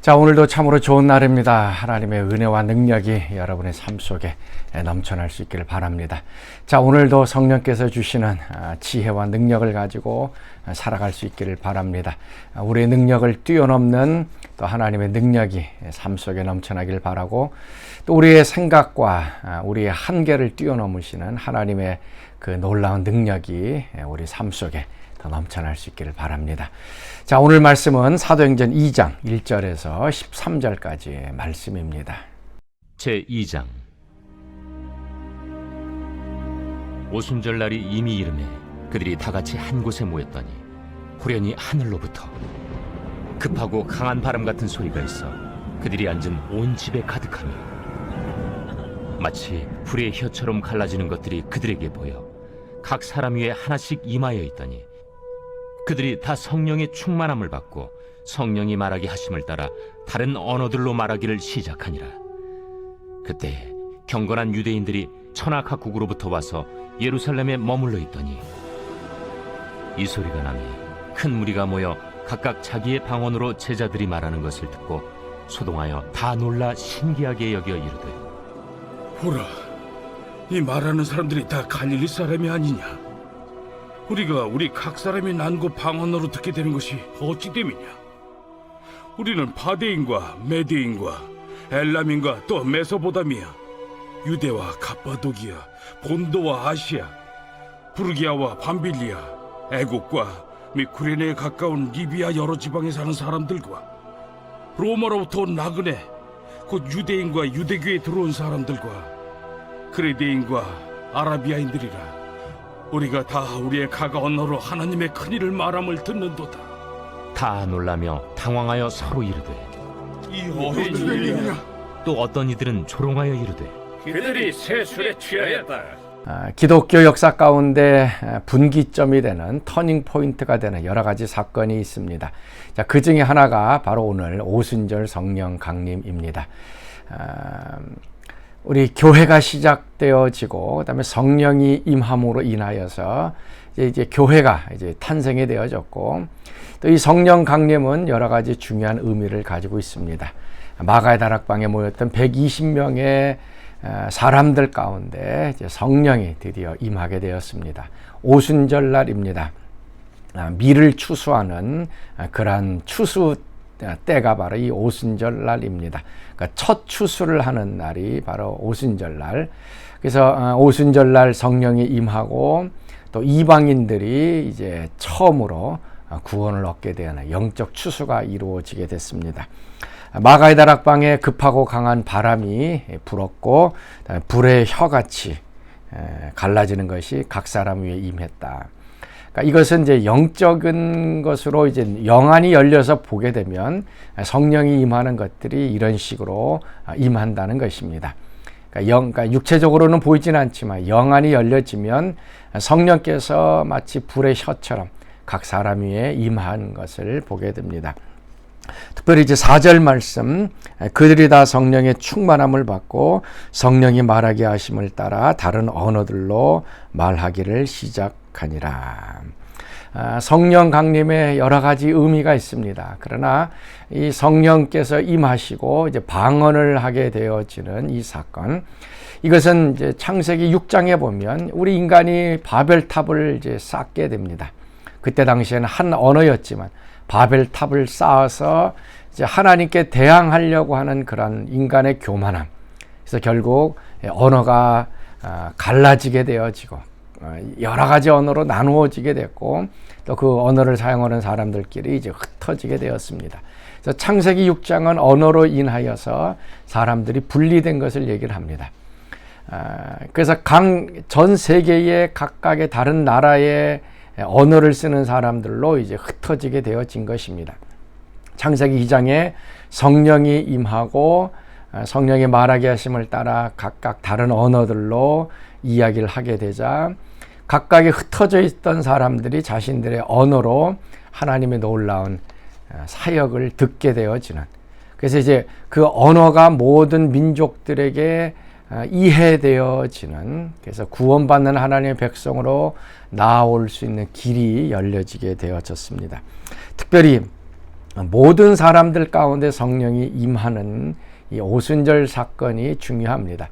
자, 오늘도 참으로 좋은 날입니다. 하나님의 은혜와 능력이 여러분의 삶 속에 넘쳐날 수 있기를 바랍니다. 자, 오늘도 성령께서 주시는 지혜와 능력을 가지고 살아갈 수 있기를 바랍니다. 우리의 능력을 뛰어넘는 또 하나님의 능력이 삶 속에 넘쳐나길 바라고, 또 우리의 생각과 우리의 한계를 뛰어넘으시는 하나님의 그 놀라운 능력이 우리 삶 속에 더 넘쳐날 수 있기를 바랍니다. 자, 오늘 말씀은 사도행전 2장 1절에서 13절까지의 말씀입니다. 제2장. 오순절날이 이미 이르매 그들이 다같이 한 곳에 모였더니 후련히 하늘로부터 급하고 강한 바람 같은 소리가 있어 그들이 앉은 온 집에 가득하며 마치 불의 혀처럼 갈라지는 것들이 그들에게 보여 각 사람 위에 하나씩 임하여 있더니 그들이 다 성령의 충만함을 받고 성령이 말하게 하심을 따라 다른 언어들로 말하기를 시작하니라. 그때 경건한 유대인들이 천하 각국으로부터 와서 예루살렘에 머물러 있더니 이 소리가 나매 큰 무리가 모여 각각 자기의 방언으로 제자들이 말하는 것을 듣고 소동하여 다 놀라 신기하게 여겨 이르되, 보라, 이 말하는 사람들이 다 갈릴리 사람이 아니냐? 우리가 우리 각 사람이 난곳 방언으로 듣게 되는 것이 어찌 됨이냐? 우리는 바데인과 메데인과 엘람인과 또 메소보다미아, 유대와 갑바도기아, 본도와 아시아, 부르기아와 밤빌리아, 애국과 및 구레네에 가까운 리비아 여러 지방에 사는 사람들과 로마로부터 온 나그네, 곧 유대인과 유대교에 들어온 사람들과 그레데인과 아라비아인들이라. 우리가 다 우리의 각 언어로 하나님의 큰일을 말함을 듣는도다. 다 놀라며 당황하여 서로 이르되, 이 어떤 일이냐? 또 어떤 이들은 조롱하여 이르되, 그들이 새 술에 취하였다. 기독교 역사 가운데 분기점이 되는 터닝 포인트가 되는 여러 가지 사건이 있습니다. 자, 그 중에 하나가 바로 오늘 오순절 성령 강림입니다. 우리 교회가 시작되어지고 그다음에 성령이 임함으로 인하여서 이제 교회가 이제 탄생이 되어졌고, 또 이 성령 강림은 여러 가지 중요한 의미를 가지고 있습니다. 마가의 다락방에 모였던 120명의 사람들 가운데 이제 성령이 드디어 임하게 되었습니다. 오순절 날입니다. 밀을 추수하는 그러한 추수 때가 바로 이 오순절 날입니다. 그러니까 첫 추수를 하는 날이 바로 오순절 날. 그래서 오순절 날 성령이 임하고 또 이방인들이 이제 처음으로 구원을 얻게 되는 영적 추수가 이루어지게 됐습니다. 마가의 다락방에 급하고 강한 바람이 불었고 불의 혀같이 갈라지는 것이 각 사람 위에 임했다. 그러니까 이것은 이제 영적인 것으로 이제 영안이 열려서 보게 되면 성령이 임하는 것들이 이런 식으로 임한다는 것입니다. 그러니까 육체적으로는 보이진 않지만 영안이 열려지면 성령께서 마치 불의 혀처럼 각 사람 위에 임한 것을 보게 됩니다. 특별히 이제 4절 말씀, 그들이 다 성령의 충만함을 받고 성령이 말하게 하심을 따라 다른 언어들로 말하기를 시작하니라. 성령 강림에 여러 가지 의미가 있습니다. 그러나 이 성령께서 임하시고 이제 방언을 하게 되어지는 이 사건, 이것은 이제 창세기 6장에 보면 우리 인간이 바벨탑을 이제 쌓게 됩니다. 그때 당시에는 한 언어였지만 바벨탑을 쌓아서 이제 하나님께 대항하려고 하는 그런 인간의 교만함. 그래서 결국 언어가 갈라지게 되어지고 여러 가지 언어로 나누어지게 됐고, 또 그 언어를 사용하는 사람들끼리 이제 흩어지게 되었습니다. 그래서 창세기 6장은 언어로 인하여서 사람들이 분리된 것을 얘기를 합니다. 그래서 전 세계의 각각의 다른 나라의 언어를 쓰는 사람들로 이제 흩어지게 되어진 것입니다. 창세기 2장에 성령이 임하고 성령이 말하게 하심을 따라 각각 다른 언어들로 이야기를 하게 되자 각각의 흩어져 있던 사람들이 자신들의 언어로 하나님의 놀라운 사역을 듣게 되어지는, 그래서 이제 그 언어가 모든 민족들에게 이해되어지는, 그래서 구원받는 하나님의 백성으로 나아올 수 있는 길이 열려지게 되어졌습니다. 특별히 모든 사람들 가운데 성령이 임하는 이 오순절 사건이 중요합니다.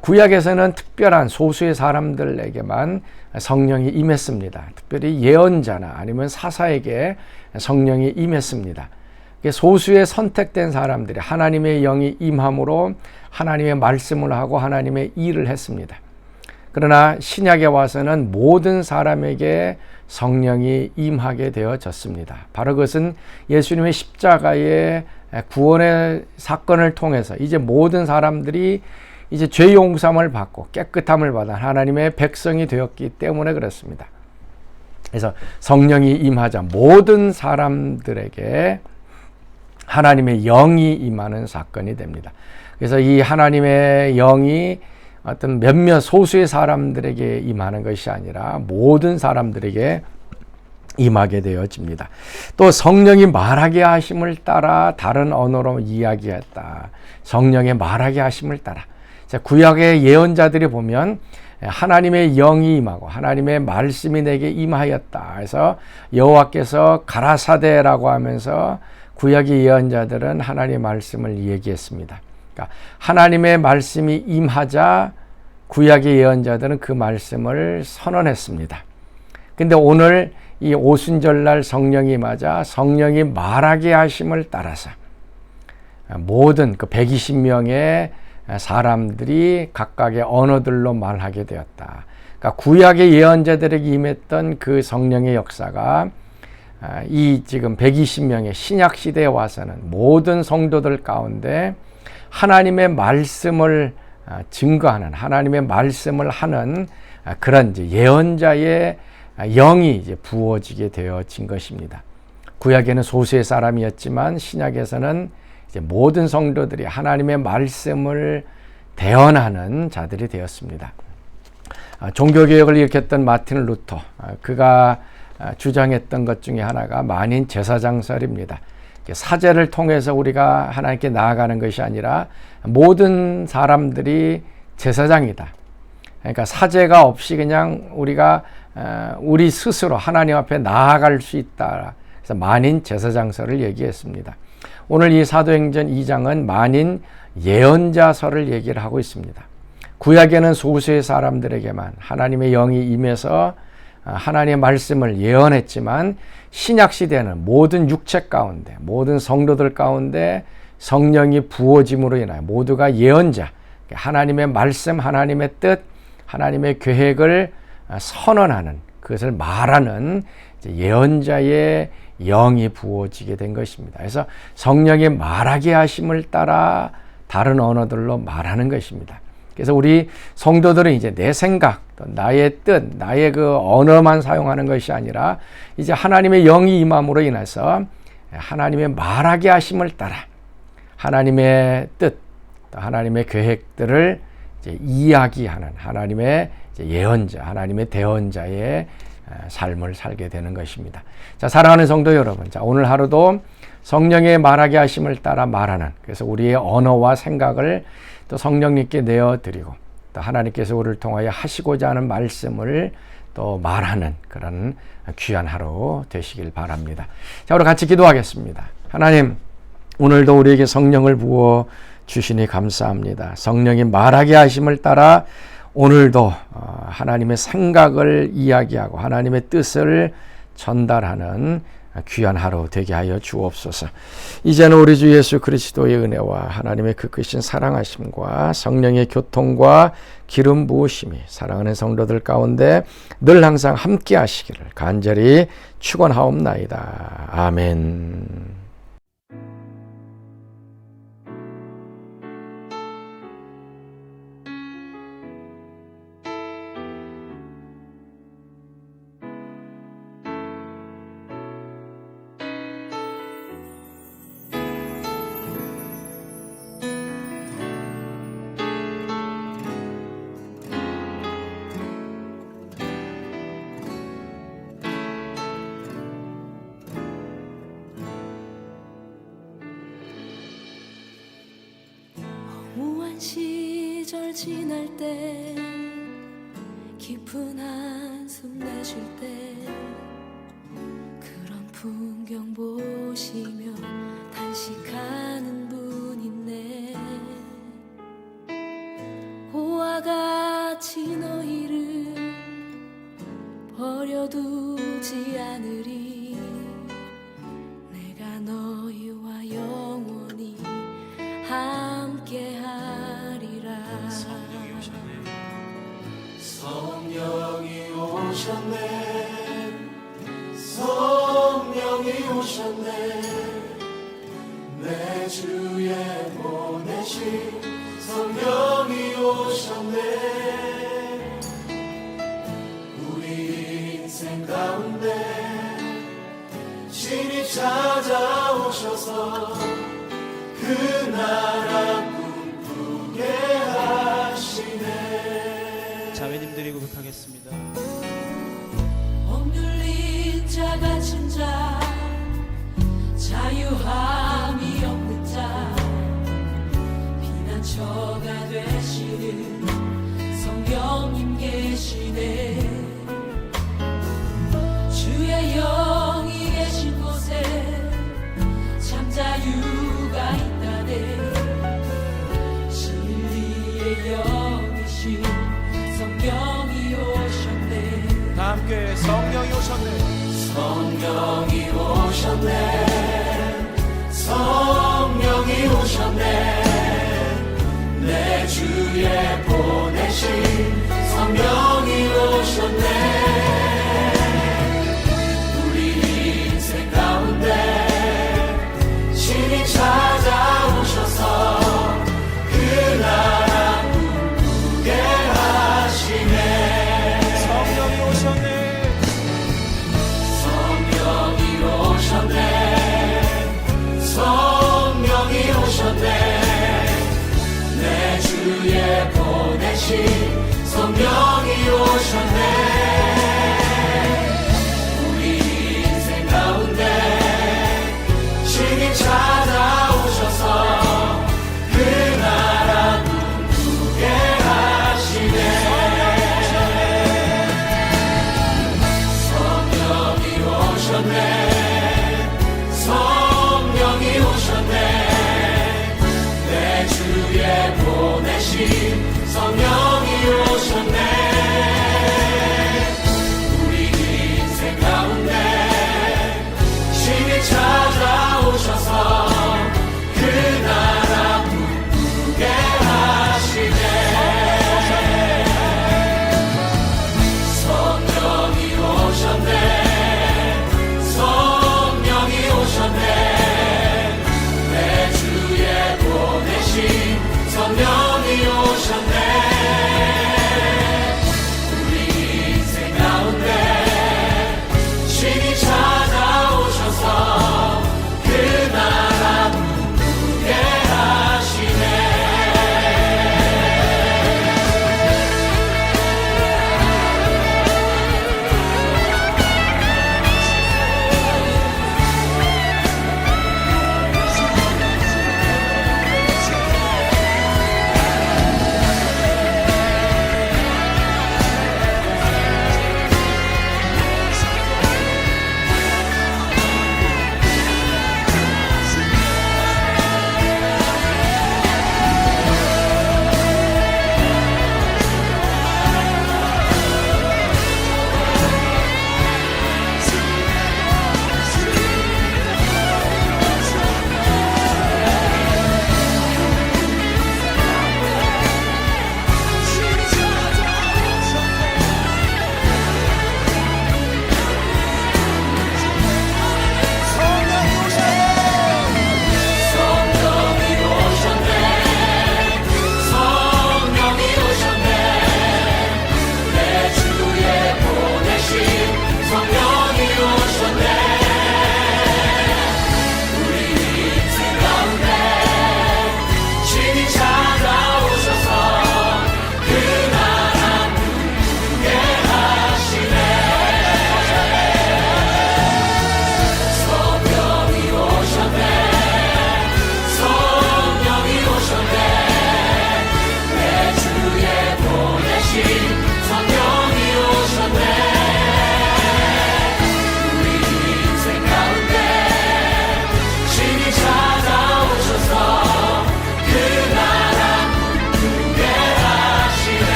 구약에서는 특별한 소수의 사람들에게만 성령이 임했습니다. 특별히 예언자나 아니면 사사에게 성령이 임했습니다. 소수의 선택된 사람들이 하나님의 영이 임함으로 하나님의 말씀을 하고 하나님의 일을 했습니다. 그러나 신약에 와서는 모든 사람에게 성령이 임하게 되어졌습니다. 바로 그것은 예수님의 십자가의 구원의 사건을 통해서 이제 모든 사람들이 이제 죄 용서함을 받고 깨끗함을 받아 하나님의 백성이 되었기 때문에 그렇습니다. 그래서 성령이 임하자 모든 사람들에게 하나님의 영이 임하는 사건이 됩니다. 그래서 이 하나님의 영이 어떤 몇몇 소수의 사람들에게 임하는 것이 아니라 모든 사람들에게 임하게 되어집니다. 또 성령이 말하게 하심을 따라 다른 언어로 이야기했다. 성령의 말하게 하심을 따라. 구약의 예언자들이 보면 하나님의 영이 임하고 하나님의 말씀이 내게 임하였다. 그래서 여호와께서 가라사대라고 하면서 구약의 예언자들은 하나님의 말씀을 얘기했습니다. 그러니까 하나님의 말씀이 임하자 구약의 예언자들은 그 말씀을 선언했습니다. 근데 오늘 이 오순절날 성령이 맞아 성령이 말하게 하심을 따라서 모든 그 120명의 사람들이 각각의 언어들로 말하게 되었다. 그러니까 구약의 예언자들에게 임했던 그 성령의 역사가 이 지금 120명의 신약 시대에 와서는 모든 성도들 가운데 하나님의 말씀을 증거하는 하나님의 말씀을 하는 그런 이제 예언자의 영이 이제 부어지게 되어진 것입니다. 구약에는 소수의 사람이었지만 신약에서는 이제 모든 성도들이 하나님의 말씀을 대언하는 자들이 되었습니다. 종교개혁을 일으켰던 마틴 루터, 그가 주장했던 것 중에 하나가 만인 제사장설입니다. 사제를 통해서 우리가 하나님께 나아가는 것이 아니라 모든 사람들이 제사장이다. 그러니까 사제가 없이 그냥 우리가 우리 스스로 하나님 앞에 나아갈 수 있다. 그래서 만인 제사장설을 얘기했습니다. 오늘 이 사도행전 2장은 만인 예언자설을 얘기를 하고 있습니다. 구약에는 소수의 사람들에게만 하나님의 영이 임해서 하나님의 말씀을 예언했지만 신약 시대는 모든 육체 가운데 모든 성도들 가운데 성령이 부어짐으로 인하여 모두가 예언자, 하나님의 말씀, 하나님의 뜻, 하나님의 계획을 선언하는, 그것을 말하는 예언자의 영이 부어지게 된 것입니다. 그래서 성령이 말하게 하심을 따라 다른 언어들로 말하는 것입니다. 그래서 우리 성도들은 이제 내 생각, 나의 뜻, 나의 그 언어만 사용하는 것이 아니라 이제 하나님의 영이 임함으로 인해서 하나님의 말하게 하심을 따라 하나님의 뜻, 하나님의 계획들을 이제 이야기하는 하나님의 이제 예언자, 하나님의 대언자의 삶을 살게 되는 것입니다. 자, 사랑하는 성도 여러분, 자, 오늘 하루도 성령의 말하게 하심을 따라 말하는, 그래서 우리의 언어와 생각을 또 성령님께 내어드리고 또 하나님께서 우리를 통하여 하시고자 하는 말씀을 또 말하는 그런 귀한 하루 되시길 바랍니다. 자, 우리 같이 기도하겠습니다. 하나님, 오늘도 우리에게 성령을 부어 주시니 감사합니다. 성령이 말하게 하심을 따라 오늘도 하나님의 생각을 이야기하고 하나님의 뜻을 전달하는 귀한 하루 되게 하여 주옵소서. 이제는 우리 주 예수 그리스도의 은혜와 하나님의 그 크신 사랑하심과 성령의 교통과 기름 부으심이 사랑하는 성도들 가운데 늘 항상 함께 하시기를 간절히 축원하옵나이다. 아멘. 무한 시절 지날 때 깊은 한숨 내쉴 때 그런 풍경 보시며 버려두지 않으리. 내가 너희와 영원히 함께하리라. 성령이 오셨네. 성령이 오셨네. 내 주에 보내신 성령이 오셨네. 우리 인생 가운데 신이 찾아오셔서 그 나라 꿈꾸게 하시네. 자매님들이 고백하겠습니다. 억눌린 자 갇힌 자 자유함이 없는 자 피난처가 되시는 성령님 계시네. 주의 영이 계신 곳에 참 자유가 있다네. 진리의 영이신 성령이 오셨네. 다 함께 성령이 오셨네. 성령이 오셨네. 성령이 오셨네. 내 주에 보내신